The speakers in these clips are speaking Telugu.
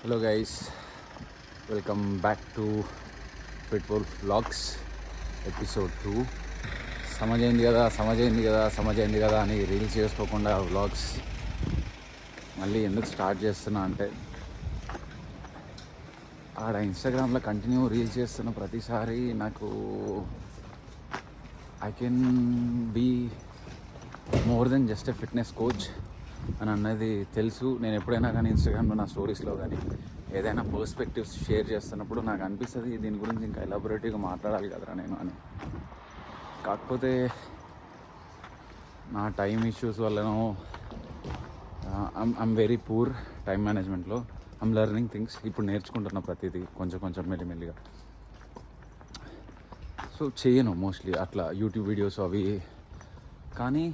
Hello guys, welcome back to Fitful Vlogs episode 2. సమజైంది కదా అని రీల్స్ చేసుకోకుండా వ్లాగ్స్ మళ్ళీ ఎందుకు స్టార్ట్ చేస్తున్నా అంటే, ఆడ ఇన్స్టాగ్రామ్లో కంటిన్యూ రీల్స్ చేస్తున్న ప్రతిసారి నాకు I can be more than just a fitness coach అని అన్నది తెలుసు. నేను ఎప్పుడైనా కానీ ఇన్స్టాగ్రామ్లో నా స్టోరీస్లో కానీ ఏదైనా పర్స్పెక్టివ్స్ షేర్ చేస్తున్నప్పుడు నాకు అనిపిస్తుంది దీని గురించి ఇంకా ఎలాబొరేటివ్గా మాట్లాడాలి కదరా నేను అని. కాకపోతే నా టైం ఇష్యూస్ వల్లనో ఐమ్ వెరీ పూర్ టైం మేనేజ్మెంట్లో. I'm learning things. ఇప్పుడు నేర్చుకుంటున్న ప్రతిదీ కొంచెం మెల్లిమెల్లిగా. సో చేయను మోస్ట్లీ అట్లా యూట్యూబ్ వీడియోస్ అవి. కానీ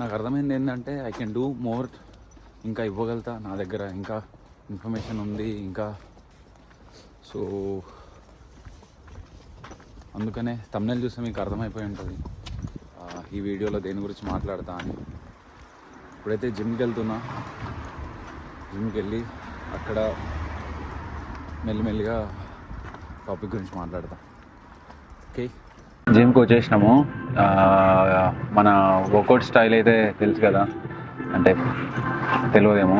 నాకు అర్థమైంది ఏంటంటే ఐ కెన్ డూ మోర్, ఇంకా ఇవ్వగలుగుతా, నా దగ్గర ఇంకా ఇన్ఫర్మేషన్ ఉంది ఇంకా. సో అందుకనే థంబ్నెయిల్ చూస్తే మీకు అర్థమైపోయి ఉంటుంది ఈ వీడియోలో దేని గురించి మాట్లాడతా అని. ఇప్పుడైతే జిమ్కి వెళ్తున్నా. జిమ్కి వెళ్ళి అక్కడ మెల్లిమెల్లిగా టాపిక్ గురించి మాట్లాడతా. ఓకే, జిమ్కి వచ్చేసినాము. మన వర్కౌట్ స్టైల్ అయితే తెలుసు కదా, అంటే తెలియదేమో.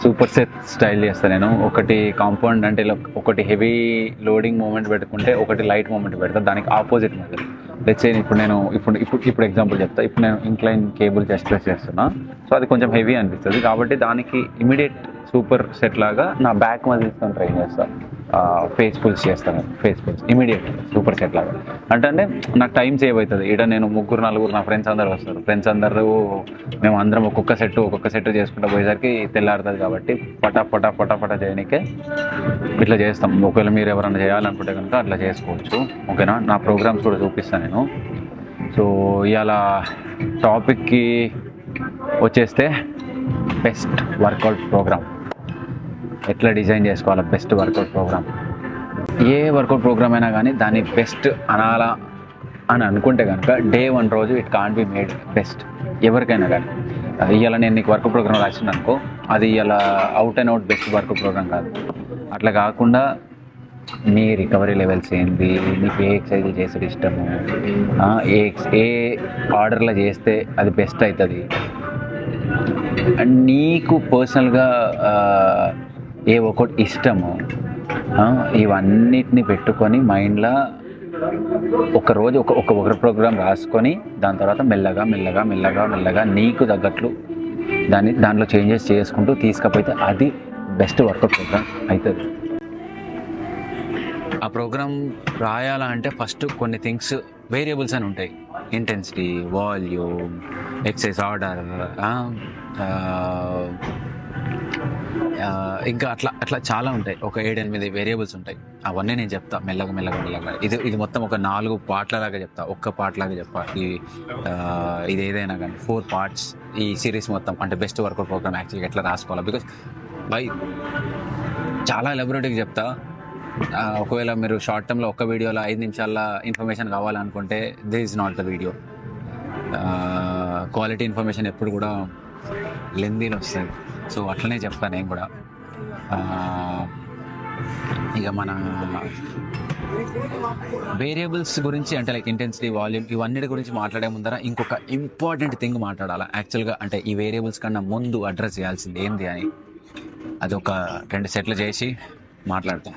సూపర్ సెట్ స్టైల్ చేస్తాను నేను. ఒకటి కాంపౌండ్ అంటే ఒకటి హెవీ లోడింగ్ మూమెంట్ పెట్టుకుంటే ఒకటి లైట్ మూమెంట్ పెడతా, దానికి ఆపోజిట్ మెథడ్. లెట్స్ సే ఇప్పుడు ఎగ్జాంపుల్ చెప్తా. ఇప్పుడు నేను ఇంక్లైన్ కేబుల్ చెస్ట్ ప్రెస్ చేస్తున్నా. సో అది కొంచెం హెవీ అనిపిస్తుంది కాబట్టి దానికి ఇమీడియట్ సూపర్ సెట్ లాగా నా బ్యాక్ మజిల్స్తో ట్రైన్ చేస్తాను. ఫేస్ పుల్స్ చేస్తాను. Face pulls immediate super set లాగా. అంటే నాకు టైం సేవ్ అవుతుంది. ఇక్కడ నేను 3-4 నా ఫ్రెండ్స్ అందరూ వస్తారు. ఫ్రెండ్స్ అందరూ మేము అందరం ఒక్కొక్క సెట్ చేసుకుంటూ పోయేసరికి తెల్లారుతుంది కాబట్టి పటా చేయడానికే ఇట్లా చేస్తాం. ఒకవేళ మీరు ఎవరైనా చేయాలనుకుంటే కనుక అట్లా చేసుకోవచ్చు. ఓకేనా? నా ప్రోగ్రామ్స్ కూడా చూపిస్తాను నేను. సో ఇవాళ టాపిక్కి వచ్చేస్తే బెస్ట్ వర్కౌట్ ప్రోగ్రామ్ ఎట్లా డిజైన్ చేసుకోవాలి. Best workout programme, A workout programme అయినా కానీ దాన్ని బెస్ట్ అనాలా అని అనుకుంటే కనుక డే 1 రోజు it can't be made best ఎవరికైనా కానీ. ఇవాళ నేను నీకు వర్కౌట్ ప్రోగ్రామ్ రాసిన అనుకో, అది ఇవాళ out and out best workout programme కాదు. అట్లా కాకుండా నీ రికవరీ లెవెల్స్ ఏంటి, నీకు ఏ ఎక్సర్సైజ్ చేసేది ఇష్టము, ఏ ఆర్డర్లో చేస్తే అది బెస్ట్ అవుతుంది, నీకు పర్సనల్గా ఏ వర్కౌట్ ఇష్టము, ఇవన్నిటిని పెట్టుకొని మైండ్లో ఒకరోజు ఒక ప్రోగ్రామ్ రాసుకొని దాని తర్వాత మెల్లగా నీకు తగ్గట్లు దాంట్లో చేంజెస్ చేసుకుంటూ తీసుకపోతే అది బెస్ట్ వర్కౌట్ ప్రోగ్రామ్ అవుతుంది. ఆ ప్రోగ్రామ్ రాయాలంటే ఫస్ట్ కొన్ని థింగ్స్, వేరియబుల్స్ అని ఉంటాయి. ఇంటెన్సిటీ, వాల్యూమ్, ఎక్సర్సైజ్ ఆర్డర్, ఇంకా అట్లా చాలా ఉంటాయి. ఒక 7-8 వేరియబుల్స్ ఉంటాయి. అవన్నీ నేను చెప్తా మెల్లగా. ఇది మొత్తం ఒక 4 పార్ట్లలాగా చెప్తా, ఒక్క పార్ట్లాగా చెప్పా. ఇది ఏదైనా కానీ 4 పార్ట్స్ ఈ సిరీస్ మొత్తం. అంటే బెస్ట్ వర్కౌట్ ప్రోగ్రామ్ యాక్చువల్గా ఎట్లా రాసుకోవాలి. బికాస్ చాలా ఎలాబొరేట్గా చెప్తా. ఒకవేళ మీరు షార్ట్ టర్మ్లో ఒక్క వీడియోలో 5 నిమిషాల్లో ఇన్ఫర్మేషన్ కావాలనుకుంటే this is not the video. Quality information ఎప్పుడు కూడా లెందీలో వస్తుంది. సో అట్లనే చెప్తాను నేను కూడా. ఇక మన వేరియబుల్స్ గురించి అంటే లైక్ ఇంటెన్సిటీ, వాల్యూమ్, ఇవన్నిటి గురించి మాట్లాడే ముందర ఇంకొక ఇంపార్టెంట్ థింగ్ మాట్లాడాలి యాక్చువల్గా. అంటే ఈ వేరియబుల్స్ కన్నా ముందు అడ్రస్ చేయాల్సింది ఏంది అని, అది ఒక 2 సెట్లు చేసి మాట్లాడతాం.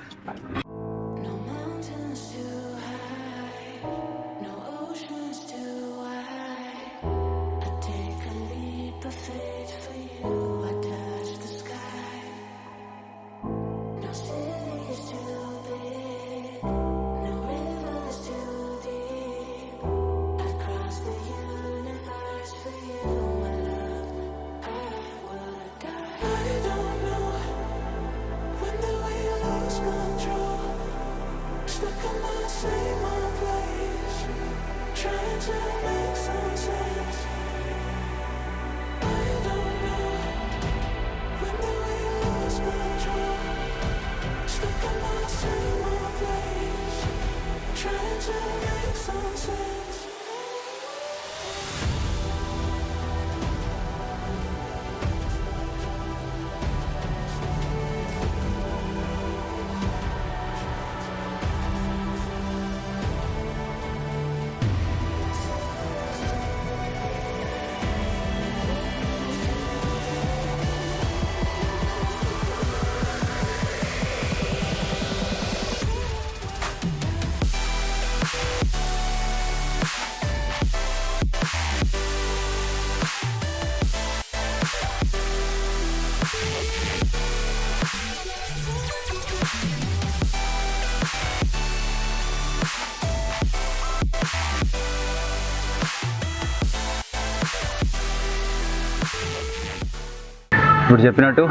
ఇప్పుడు చెప్పినట్టు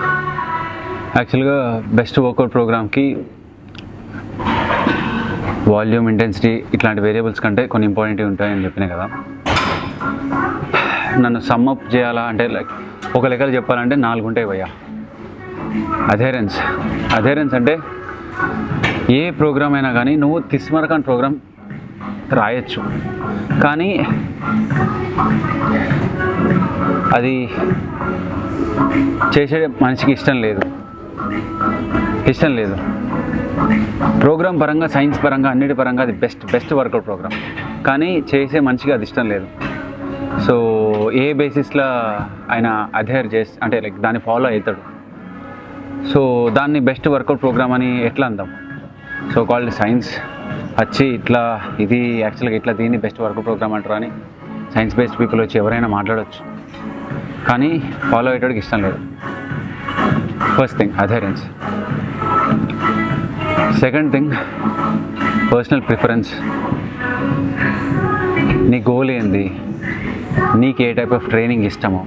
యాక్చువల్గా బెస్ట్ వర్కౌట్ ప్రోగ్రామ్కి వాల్యూమ్, ఇంటెన్సిటీ ఇట్లాంటి వేరియబుల్స్ కంటే కొన్ని ఇంపార్టెంట్ ఉంటాయని చెప్పినా కదా. నన్ను సమ్మప్ చేయాలా అంటే లైక్ ఒక లెక్కలు చెప్పాలంటే 4 ఉంటాయి భయ్యా. అధెరెన్స్ అంటే ఏ ప్రోగ్రామ్ అయినా కానీ నువ్వు తిస్మరకాన్ ప్రోగ్రామ్ రాయొచ్చు, కానీ అది చేసే మనిషికి ఇష్టం లేదు. ప్రోగ్రామ్ పరంగా, సైన్స్ పరంగా, అన్నిటి పరంగా అది బెస్ట్ వర్కౌట్ ప్రోగ్రామ్, కానీ చేసే మనిషికి అది ఇష్టం లేదు. సో ఏ బేసిస్లో ఆయన అధైర్ అంటే లైక్ దాన్ని ఫాలో అవుతాడు. సో దాన్ని బెస్ట్ వర్కౌట్ ప్రోగ్రామ్ అని ఎట్లా అందాం? సో కాల్డ్ సైన్స్ వచ్చి ఇట్లా ఇది యాక్చువల్గా ఇట్లా దీన్ని బెస్ట్ వర్కౌట్ ప్రోగ్రామ్ అంటారు అని సైన్స్ బేస్డ్ పీపుల్ వచ్చి ఎవరైనా మాట్లాడవచ్చు, కానీ ఫాలో అయ్యేటోడికి ఇష్టం లేదు. First thing adherence. Second thing personal preference. నీ గోల్ ఏంది, నీకు ఏ టైప్ ఆఫ్ ట్రైనింగ్ ఇష్టమో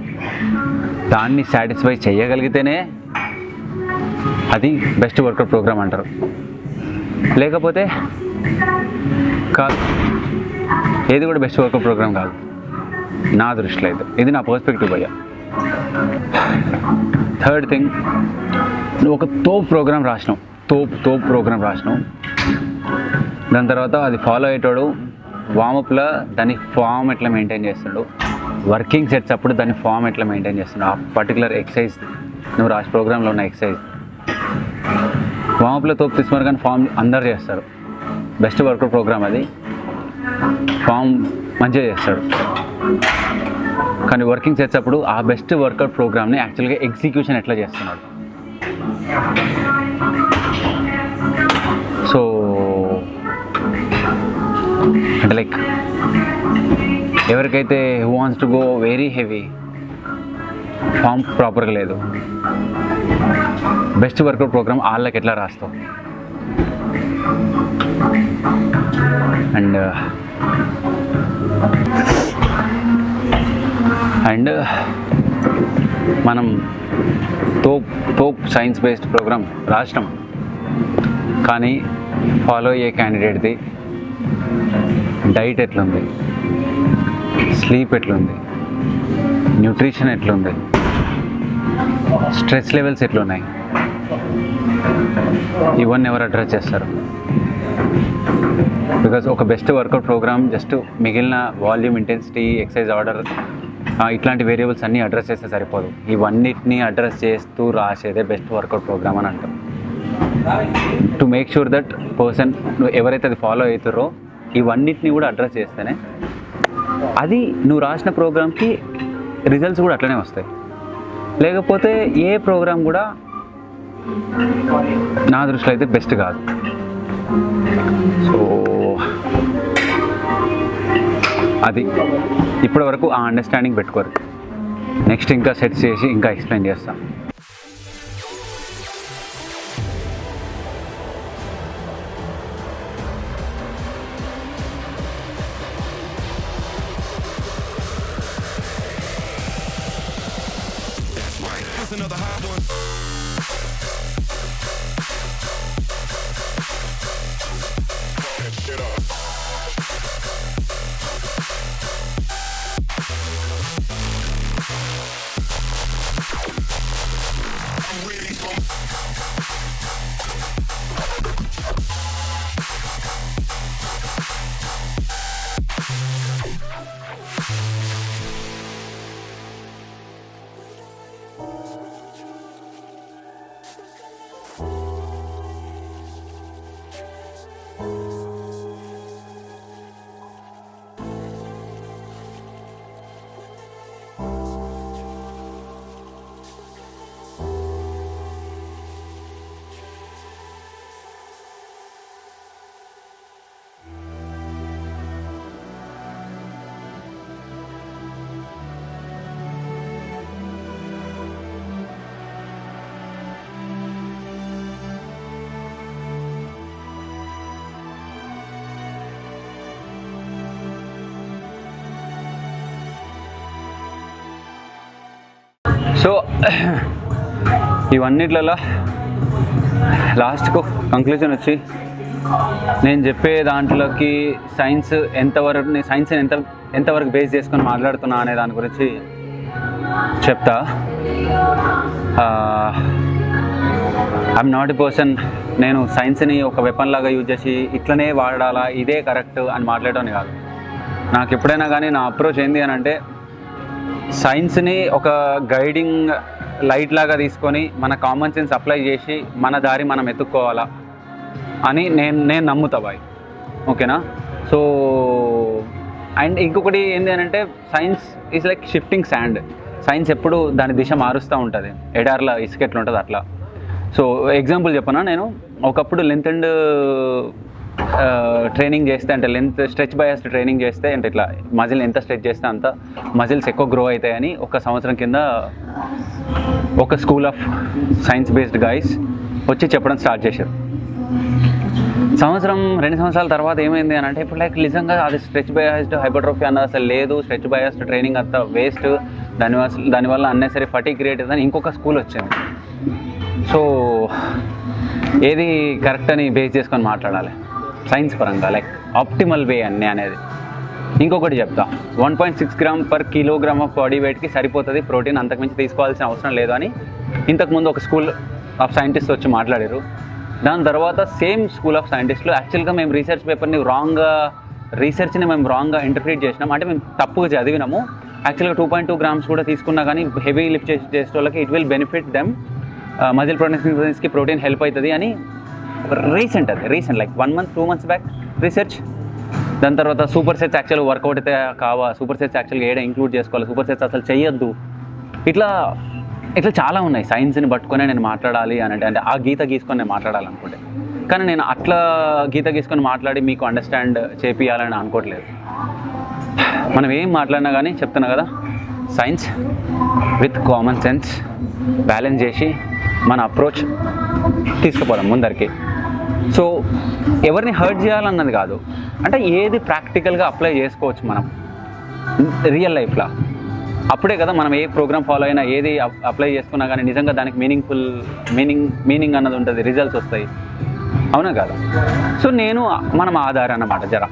దాన్ని సాటిస్ఫై చేయగలిగితేనే అది బెస్ట్ వర్కౌట్ ప్రోగ్రామ్ అంటారు. లేకపోతే కాదు, ఏది కూడా బెస్ట్ వర్కౌట్ ప్రోగ్రామ్ కాదు నా దృష్టిలో అయితే. ఇది నా పర్స్పెక్టివ్ భయ్యా. థర్డ్ థింగ్, నువ్వు ఒక తోప్ ప్రోగ్రామ్ రాసినావు, దాని తర్వాత అది ఫాలో అయ్యేటోడు వామప్లో దాని ఫామ్ ఎట్లా మెయింటైన్ చేస్తాడు, వర్కింగ్ సెట్స్ అప్పుడు దాని ఫామ్ ఎట్లా మెయింటైన్ చేస్తున్నాడు, ఆ పర్టికులర్ ఎక్సర్సైజ్ నువ్వు రాసి ప్రోగ్రాంలో ఉన్న ఎక్సర్సైజ్ వామప్లో తోపు తీసుకున్నారు, కానీ ఫామ్ అందరు చేస్తారు. బెస్ట్ వర్కౌట్ ప్రోగ్రామ్ అది, ఫామ్ మంచిగా చేస్తాడు. కానీ వర్కింగ్ సెట్స్ అప్పుడు ఆ బెస్ట్ వర్కౌట్ ప్రోగ్రామ్ని యాక్చువల్గా ఎగ్జిక్యూషన్ ఎట్లా చేస్తున్నాడు. సో అంటే లైక్ ఎవరికైతే who wants to go very heavy, form ప్రాపర్గా లేదు, బెస్ట్ వర్కౌట్ ప్రోగ్రామ్ వాళ్ళకి ఎట్లా రాస్తావు? అండ్ మనం తోప్ సైన్స్ బేస్డ్ ప్రోగ్రామ్ రాసినాం, కానీ ఫాలో అయ్యే క్యాండిడేట్ది డైట్ ఎట్లుంది, స్లీప్ ఎట్లుంది, న్యూట్రిషన్ ఎట్లుంది, స్ట్రెస్ లెవెల్స్ ఎట్లున్నాయి, ఇవన్నీ ఎవరు అడ్రస్ చేస్తారు? బికాజ్ ఒక బెస్ట్ వర్కౌట్ ప్రోగ్రామ్ జస్ట్ మిగిలిన వాల్యూమ్, ఇంటెన్సిటీ, ఎక్సర్సైజ్ ఆర్డర్ ఇట్లాంటి వేరియబుల్స్ అన్నీ అడ్రస్ చేస్తే సరిపోదు. ఇవన్నిటిని అడ్రస్ చేస్తూ రాసేదే బెస్ట్ వర్కౌట్ ప్రోగ్రామ్ అని అంటాం. To make sure that person ఎవరైతే అది ఫాలో అవుతారో ఇవన్నిటిని కూడా అడ్రస్ చేస్తేనే అది నువ్వు రాసిన ప్రోగ్రామ్కి రిజల్ట్స్ కూడా అట్లనే వస్తాయి. లేకపోతే ఏ ప్రోగ్రామ్ కూడా నా దృష్టిలో అయితే బెస్ట్ కాదు. సో అది ఇప్పటి వరకు ఆ అండర్స్టాండింగ్ పెట్టుకోరు. నెక్స్ట్ ఇంకా సెట్స్ చేసి ఇంకా ఎక్స్ప్లెయిన్ చేస్తాం. Another hot one. Get up. I'm ready for. So ఇవన్నిట్లలో లాస్ట్కు కంక్లూజన్ వచ్చి నేను చెప్పే దాంట్లోకి సైన్స్ని ఎంతవరకు బేస్ చేసుకొని మాట్లాడుతున్నా అనే దాని గురించి చెప్తా. ఐఎమ్ నాట్ ఎ పర్సన్ నేను సైన్స్ని ఒక వెపన్ లాగా యూజ్ చేసి ఇట్లనే వాడాలా ఇదే కరెక్ట్ అని మాట్లాడటం కాదు. నాకు ఎప్పుడైనా కానీ నా అప్రోచ్ ఏంది అని అంటే సైన్స్ని ఒక గైడింగ్ లైట్ లాగా తీసుకొని మన కామన్ సెన్స్ అప్లై చేసి మన దారి మనం ఎత్తుక్కోవాలా అని నేను నమ్ముతా బాయ్. ఓకేనా? సో అండ్ ఇంకొకటి ఏంటి అని అంటే science is like shifting sand. Science ఎప్పుడు దాని దిశ మారుస్తూ ఉంటుంది. ఎడార్లో ఇసుక ఎట్లా ఉంటుంది అట్లా. సో ఎగ్జాంపుల్ చెప్పనా, నేను ఒకప్పుడు లెంత్ అండ్ ట్రైనింగ్ చేస్తే అంటే లెంత్ స్ట్రెచ్ బయాస్డ్ ట్రైనింగ్ చేస్తే అంటే ఇట్లా మజిల్ ఎంత స్ట్రెచ్ చేస్తే అంత మజిల్స్ ఎక్కువ గ్రో అవుతాయని ఒక సంవత్సరం కింద ఒక school of science based guys వచ్చి చెప్పడం స్టార్ట్ చేశారు. సంవత్సరం 2 సంవత్సరాల తర్వాత ఏమైంది అని అంటే ఇప్పుడు లైక్ నిజంగా అది స్ట్రెచ్ బయాస్డ్ హైపర్ట్రోఫీ అన్నది అసలు లేదు, స్ట్రెచ్ బయాస్డ్ ట్రైనింగ్ అంతా వేస్ట్, దానివల్ల అన్నెసరీ ఫటిగ్ క్రియేట్ అవుతుందని ఇంకొక స్కూల్ వచ్చింది. సో ఏది కరెక్ట్ అని బేస్ చేసుకొని మాట్లాడాలి సైన్స్ పరంగా, లైక్ ఆప్టిమల్ వే అన్నీ అనేది. ఇంకొకటి చెప్తా, 1.6 gram per kilogram of body వెయిట్కి సరిపోతుంది ప్రోటీన్, అంతకుమించి తీసుకోవాల్సిన అవసరం లేదు అని ఇంతకుముందు ఒక స్కూల్ ఆఫ్ సైంటిస్ట్ వచ్చి మాట్లాడారు. దాని తర్వాత సేమ్ స్కూల్ ఆఫ్ సైంటిస్టులు యాక్చువల్గా మేము రీసెర్చ్ని మేము రాంగ్గా ఇంటర్ప్రిట్ చేసినాం. అంటే మేము తప్పుగా చదివినాము. యాక్చువల్గా 2.2 గ్రామ్స్ కూడా తీసుకున్నా కానీ హెవీ లిఫ్ట్ చేసే వాళ్ళకి it will benefit them, muscle ప్రొడక్షన్స్కి ప్రోటీన్ హెల్ప్ అవుతుంది అని recent like 1 month 2 months back research. దాని తర్వాత సూపర్ సెట్స్ యాక్చువల్గా వర్కౌట్ అయితే సూపర్ సెట్స్ యాక్చువల్గా ఏడా ఇంక్లూడ్ చేసుకోవాలి, సూపర్ సెట్స్ అసలు చేయొద్దు, ఇట్లా చాలా ఉన్నాయి. సైన్స్ని పట్టుకొని నేను మాట్లాడాలి అని అంటే ఆ గీత గీసుకొని నేను మాట్లాడాలనుకుంటే, కానీ నేను అట్లా గీత గీసుకొని మాట్లాడి మీకు అండర్స్టాండ్ చేపియాలని అనుకోవట్లేదు. మనం ఏం మాట్లాడినా కానీ చెప్తున్నా కదా, science with common sense balance చేసి మన అప్రోచ్ తీసుకుపోదాం ముందరికి. సో ఎవరిని హర్ట్ చేయాలన్నది కాదు, అంటే ఏది ప్రాక్టికల్గా అప్లై చేసుకోవచ్చు మనం రియల్ లైఫ్లో. అప్పుడే కదా మనం ఏ ప్రోగ్రామ్ ఫాలో అయినా ఏది అప్లై చేసుకున్నా కానీ నిజంగా దానికి మీనింగ్ అన్నది ఉంటుంది, రిజల్ట్స్ వస్తాయి. అవునా కాదు? సో మనం ఆధారం అన్నమాట జర.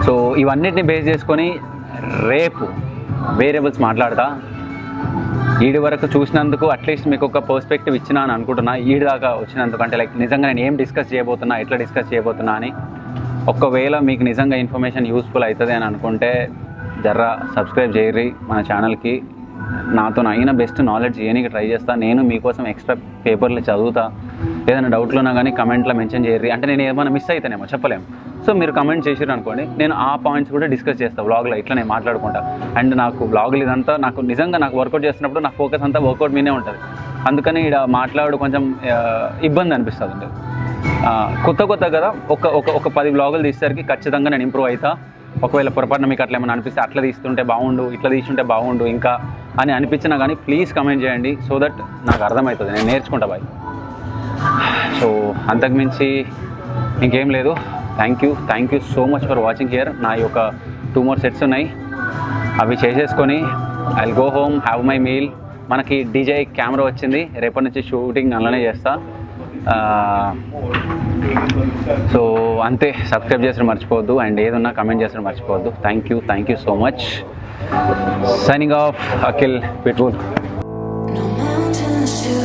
సో ఇవన్నిటిని బేస్ చేసుకొని రేపు వేరియబుల్స్ మాట్లాడతా. ఈడి వరకు చూసినందుకు అట్లీస్ట్ మీకు ఒక పర్స్పెక్టివ్ ఇచ్చినా అని అనుకుంటున్నా. ఈడి దాకా వచ్చినందుకు అంటే లైక్ నిజంగా నేను ఏం డిస్కస్ చేయబోతున్నా, ఎట్లా డిస్కస్ చేయబోతున్నా అని. ఒకవేళ మీకు నిజంగా ఇన్ఫర్మేషన్ యూస్ఫుల్ అవుతుంది అని అనుకుంటే జర్రా సబ్స్క్రైబ్ చేయరి మన ఛానల్కి. నాతో అయిన బెస్ట్ నాలెడ్జ్ చేయడానికి ట్రై చేస్తా. నేను మీకోసం ఎక్స్ట్రా పేపర్లు చదువుతా. ఏదైనా డౌట్లు ఉన్నా కానీ కమెంట్లో మెన్షన్ చేయరి. అంటే నేను ఏమైనా మిస్ అవుతానేమో చెప్పలేము. సో మీరు కమెంట్ చేసారు అనుకోండి, నేను ఆ పాయింట్స్ కూడా డిస్కస్ చేస్తాను వ్లాగ్లో. ఇట్లా నేను మాట్లాడుకుంటా. అండ్ నాకు వ్లాగులు ఇదంతా నాకు వర్కౌట్ చేస్తున్నప్పుడు నాకు ఫోకస్ అంతా వర్కౌట్ మీదే ఉంటుంది. అందుకని ఇక్కడ మాట్లాడు కొంచెం ఇబ్బంది అనిపిస్తుంది. కొత్త కదా, ఒక 10 వ్లాగులు తీసేసరికి ఖచ్చితంగా నేను ఇంప్రూవ్ అవుతా. ఒకవేళ పొరపాటున మీకు అట్లా ఏమైనా అనిపిస్తే అట్లా తీస్తుంటే బాగుండు, ఇట్లా తీసుంటే బాగుండు ఇంకా అని అనిపించినా కానీ ప్లీజ్ కమెంట్ చేయండి. సో దట్ నాకు అర్థమవుతుంది, నేను నేర్చుకుంటా బాయ్. సో అంతకుమించి ఇంకేం లేదు. Thank you so much for watching here. నా యొక్క 2 more sets ఉన్నాయి, అవి చేసేసుకొని I will go home, have my meal. మనకి డీజే కెమెరా వచ్చింది, రేపటి నుంచి షూటింగ్ అలానే చేస్తా. సో అంతే. సబ్స్క్రైబ్ చేసిన మర్చిపోవద్దు, అండ్ ఏదన్నా కమెంట్ చేసిన మర్చిపోవద్దు. Thank you so much. Signing off, Akhil pitbull. No mountains to